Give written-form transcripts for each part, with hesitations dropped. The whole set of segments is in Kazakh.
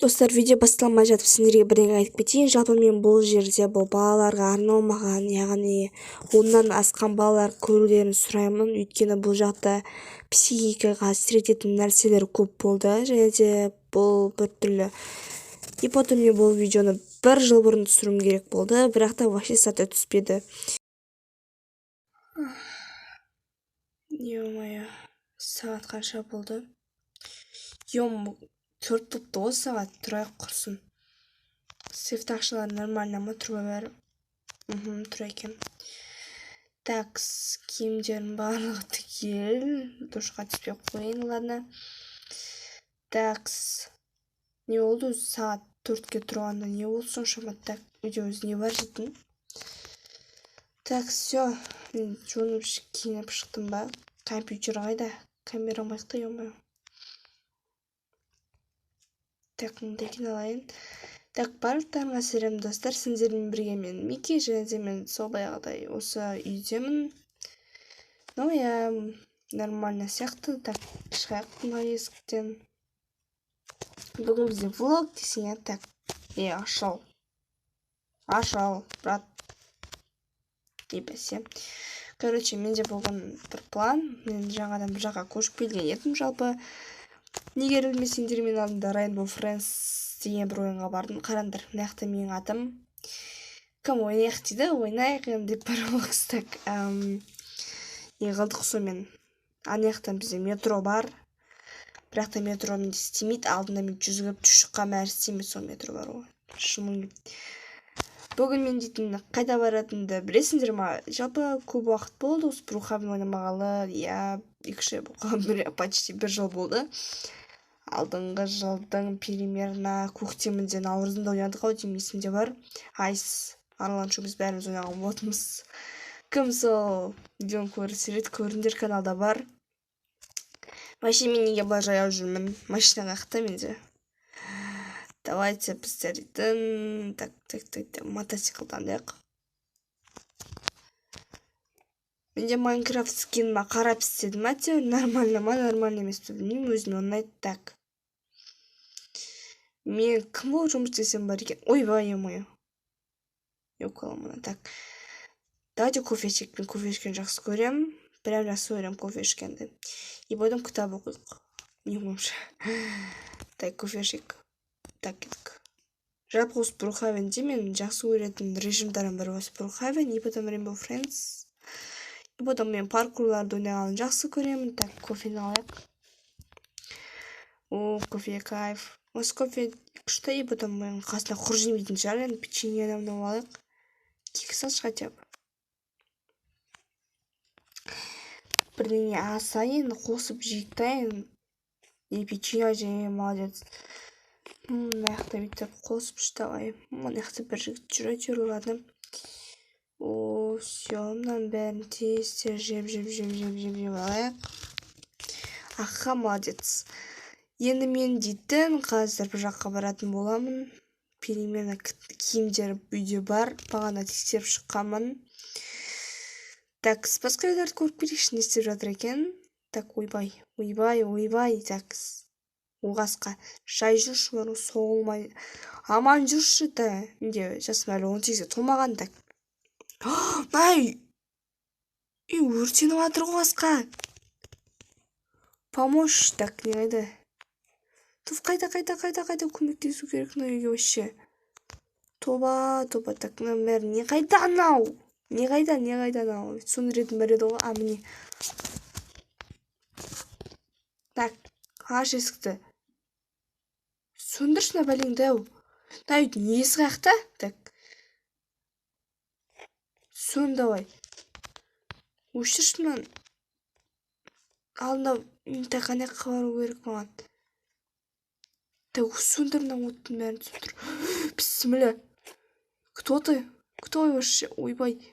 Достар, видео басталмай жатып сендерге бірдеңе айтып кетейін. Жалпы мен бұл жерде бұл балаларға арналмаған, яғни 10-нан асқан балалар көрулерін сұраймын. Өйткені бұл жақта психикаға әсер ететін нәрселер көп болды. Және де бұл біртүрлі ипотымен бұл видеоны 1 жыл бұрын түсіруім керек болды. Бірақ та вообще сәті түспеді. Ё-моё, сағат қанша болды? 4 болыпты ғой сағат, тұрайық құрсын. Свифт ақшалар нормально ма, тұра бәрі? Тұра екен. Такс, киімдерін барлығы түгел. Душқа түспей қойын, ладно. Такс, не болды өзі сағат 4-ке тұрғанда? Не болды соншама? Так, үйде өзі не бар жетін? Так, все. Мен жонып киініп шықтым ба? Компьютер қайда? Камерам байықта, ё-моё. Так, мындайын алайын. Так, барлықтарыңа сәлем достар, сендермен бірге мен Мики, және де мен сол баяғыдай осы үйдемін. Ну, я нормально сияқты. Так, шығайық мына есіктен. Бүгін бізде влог десең, я так. Ашал. Ашал, брат. Ебәсе. Короче, менде болған бір план. Мен жаңадан бір жаққа көшіп келген едім жалпы. Неге білмесеңдер, мен алдында Rainbow Friends деген бір ойынға бардым. Қараңдар, мынақты менің атым. Кім ойнайық дейді, ойнайық деп бір болғыстак. Не қылдық сонымен. Анаяқтан бізде метро бар. Бірақ та метро менде істемейді. Алдында мен жүзігіп шыққан бәрі істемейді, сол метро бар ғой. Шымың. Бүгін мен дейтін қайда баратынды білесіңдер ма? Жалпы көп уақыт болды осы Брухавен ойнамағалы. Я 1 жыл болды. Алдыңғы жылдың примерно көктемінде наурызында ойнадық ау деймін, есімде бар. Айс, араланшу біз бәріміз ойнаған болатынбыз. Кім сол видеоны көріңдер, каналда бар. Вообще мен неге былай жаяу жүрмін? Машина қақта менде. Давайте біздер дейтін. Так, мотоциклдан дайық. Менде Майнкрафт скиніма қарап істедім, әйтеуір нормально ма, нормально емес пе білмеймін, өзіме ұнайды. Так. Мен кім болып жұмыс істесем бар екен? Ойбай, ё-моё. Ёкаламына. Так. Давайте кофе ішейік. Мен кофе ішкенді жақсы көремін. Прям жақсы көремін кофе ішкенді. И потом кітап оқиық. Не ойымша. Так, кофе ішейік. Так, кеттік. Жалпы осы Брухавенде мен жақсы көретін режимдарын бірі осы Брухавен, и потом Rainbow Friends. И потом мен паркурларды ойнағанын жақсы көремін. Так, кофені алайық. О, кофе кайф. Осы кофе күшті, и потом мен қасына құр жемейтін шығар, енді печеньені алайық. Кек салшы хотя бы. Бірдеңе асайын, қосып жейіктайын. И печенье жеме, молодец. Мынақты бүйтіп қосып штавай. Мынақты бір жігіт жүр, ладно. О, все, мынаның бәрін тез жеп алайық. Аха, молодец. Енді мен дейтін қазір бір жаққа баратын боламын. Перемена киімдер үйде бар. Бағана тексеріп шыққанмын. Так, басқа үйлерді көріп келейікші, не істеп жатыр екен. Так, ойбай. Так, оғасқа жай жүрші бар, соғылмай. Аман жүрші да. Менде жасым әлі 18-ге толмаған. Так. Най! Өртеніп жатыр оғасқа. Помощь. Так, не қайда? Туф, қайда көмектесу керек на үйге вообще. Тоба. Так, мынам бәрі не қайда анау? Не қайда анау? Сөндіретін бір еді ғой, міне. Так, аш есікті. Сөндіршіна бәлеңді әу. Най, не есік қақта? Так. Сөн давай. Өшіршінен. Алдында имтихан бару керек маған. Так, сөндірінен өттің бәрін сөндір. Бісмілі. Кто ты? Кто вообще? Ойбай.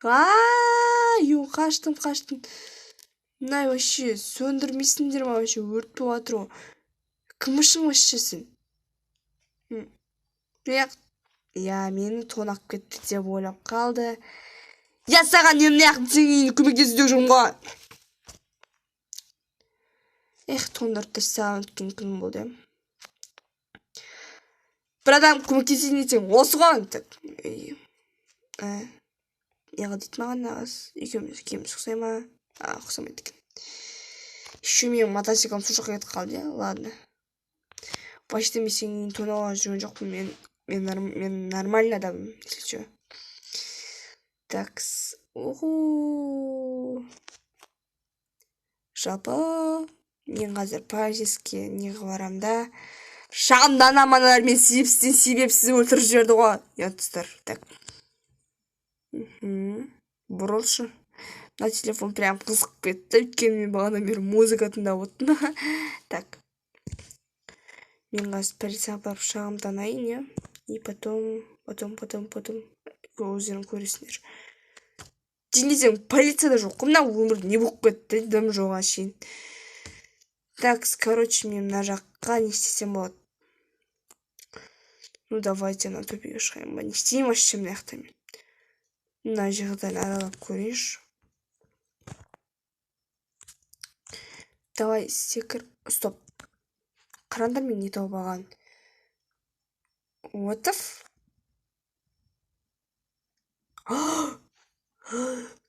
Қаштым. Най, вообще, сөндірмейсіңдер ма вообще? Өрт болып жатыр ғой. Кімішің вообще сен? Я, мені тонақ кетті деп ойлап қалды. Я саған немнеғып сен көмектесу жүрмін ғой. Тондар тастаған өткен күн болды. бір адам көмектесейін десең осыған деп неға дейді маған нағыз екеуміз ұқсай ма? Ұқсамайды екен. Еще менің мотоциклім су жаққа кетіп қалды, ладно. Почти мен сенің тоналап жүрген жоқпын, мен нормальный адаммын, если что. Такс. Жалпы мен қазір полицейский неге барам да шағымдан аманалар мен себепсіз өлтіріп жіберді ғой. Ұятсыздар. Так. Бұрылшы. На телефон прям қызық кетті, өйткені мен бағанадан бері музыка тыңдап отырмын. Так. Мен қазір полицияға барып шағымданайын, иә. И потом өздерің көресіңдер. Денесең полицияда жоқ, мына өмірде не болып кетті, дым жоға шейін. Так, короче, мен мына жаққа не істесем болады. Ну, давайте на төбеге шығайын ба. Не істеймін вообще мына жақта мен. Мына жағдайын аралап көрейінші. Давай, секір. Стоп. Қараңдар мен не тауып алған. What the f...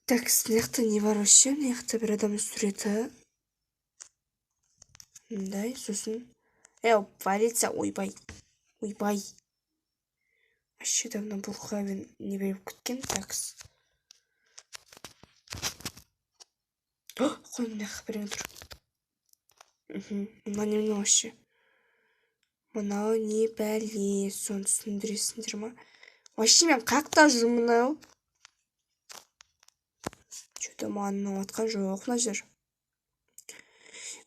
Так, мына жақта не бар вообще? Мына жақта бір адамның суреті. Мындай, сосын. Полиция, ойбай. Вообще давно бурхавин не беріп кеткен. Такс. Қой, мына жаққа біреу тұр. Мына не вообще? Мынау не бәле, соны түсіндіресіңдер ма? Вообще мен қақта жүрмін мынау. Что-то маған отқан жоқ мына жер.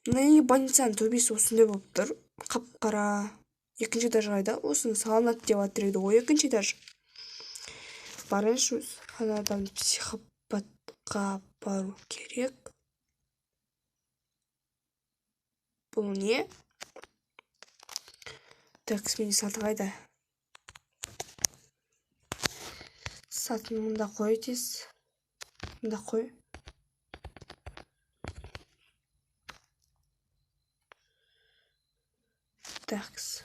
Мына больницаның төбесі осындай болып тұр. Қап-қара. Екінші этаж қайда? Осыны салынады деп жатыр еді ғой, екінші этаж. Барайыншы, ана адамды психопатқа бару керек. Бұл не? Так, менің саты қайда? Сатын мұнда қой тез. Мұнда қой. Такс.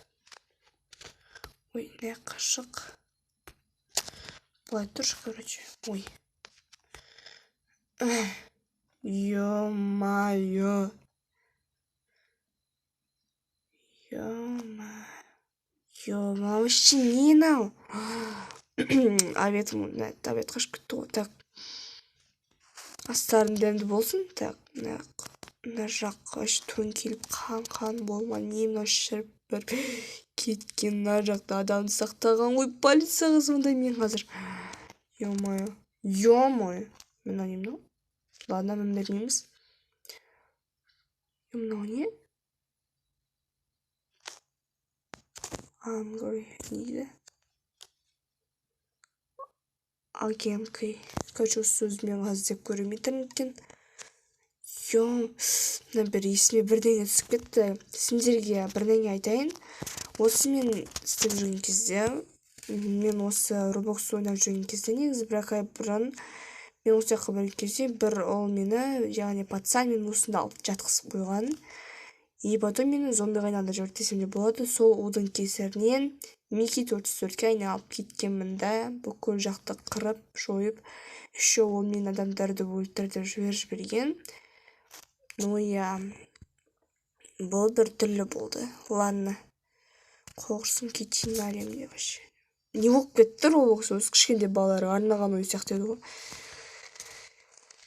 Ой, не қашық. Былай тұршы, короче. Ой. Ё-майо. Ё-майо, вообще не нау. Обед қашып кетті ғой. Так. Астарын дәмді болсын. Так, мына жаққа түн келіп қан болма. Не мынау шіріп бір кеткен мына жақта адамды сақтаған ғой. Полицияға звондай мен қазір. Ё-майо. Мына не мынау? Ладно, мен бермейміз. Мынау не? Angry дейді. Агенткой. Короче, сөзімен қазір деп көрем интернеттен. Мына бір есіме бірдеңе түсіп кетті. Сендерге бірдеңе айтайын. Осы мен істеп жүрген кезде, мен осы Roblox ойнап жүрген кезде, негізі бір ай бұрын мен осы жаққа барған кезде бір ол мені, яғни пацан мен осында алып жатқызып қойған. И потом мені зомбиға айналдырып жіберді десем де болады. Сол удың кесірінен Микки 404-ке айналып кеткенмін да, бүкіл жақты қырып, жойып, еще ол мен адамдарды өлтіріп жіберген. Ну я, бұл бір түрлі болды. Ладно, қоқырсын кетейін әлемде вообще. Не болып кетті Roblox өзі кішкентай балаларға арнаған ой сияқты еді ғой.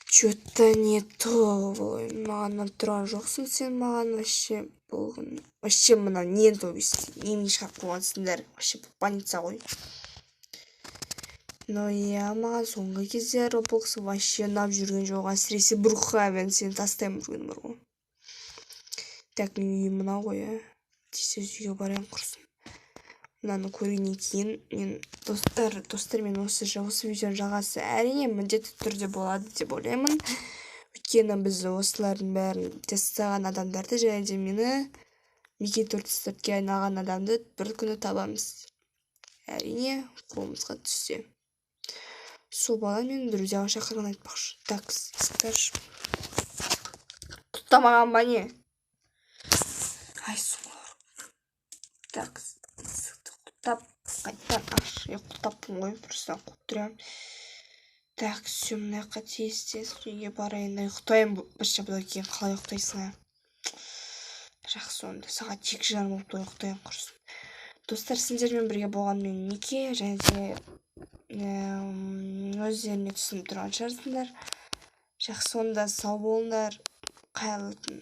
Что-то не то, маған ұнап тұрған жоқсың сен маған вообще. Вообще мына нені төбесі, немен шығарып қойғансыңдар. Вообще больница ғой. Но я маған соңғы кезде Roblox вообще ұнап жүрген жоқ. Әсіресе Брухавен сені тастаймын жүрген бар ғой. Так, мен үйім мына ғой, тез үйге барайын құрсын. Мынаны көргеннен кейін мен достар мен осы видеоның жағасы әрине міндетті түрде болады деп ойлаймын. Өйткені біз осылардың бәрін тестаған адамдарды және де мені Микки 404-ке айналған адамды бір күні табамыз. Әрине қолымызға түссе. Сол бала мен друзьяға шақырған айтпақшы. Так, ескаш. Құттамаған ба не? Ай, соңғы. Так, ұйықтап қайтадан ұйықтаппын ғой, просто қуып тұрамын. Так, все, мына жаққа тез үйге барайын, ұйықтайын. Вообще бұдан кейін қалай ұйықтайсың, жақсы, онда сағат 2:30 болып ұйықтайын құрсын. Достар, сендермен бірге болған мен Неке, және де өздеріне түсініп тұрған шығарсыңдар. Жақсы, онда сау болыңдар. Қайырлы түн.